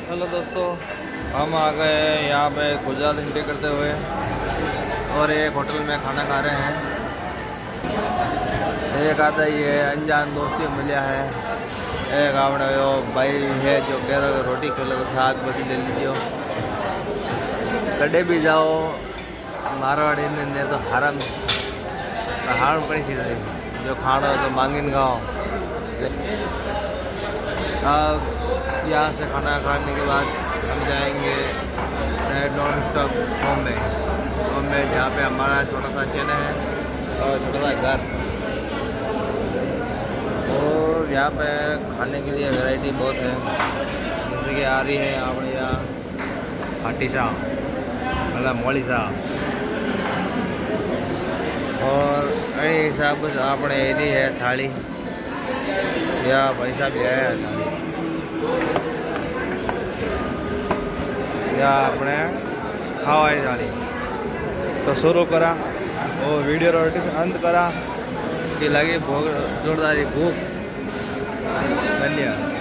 Hello दोस्तों, हम आ गए हैं यहाँ पे गुजरात एंट्री करते हुए और एक होटल में खाना खा रहे हैं। एक आता ये अनजान दोस्ती मिला है, एक आपने वो भाई है जो कह रहे रोटी खा लो तो साग बची ले लीजिए। कड़े भी जाओ मारवाड़ी ने तो हारम पड़ी थी जो खाना तो मांगिन खाओ। अब यहाँ से खाना खाने के बाद हम जाएंगे नॉन स्टॉप बॉम्बे जहाँ पे हमारा छोटा सा चैनल है और छोटा सा घर। और यहाँ पे खाने के लिए वैरायटी बहुत है, जैसे कि आ रही है अपने यहाँ खाटी सा मतलब मोली सा और એ हिसाब से આપણે એની है थाली या पैसा भी है थाली या अपने खावाई थाली। तो शुरू करा और वीडियो रोटी से अंत करा कि लगी जोरदारी भूख। धन्यवाद।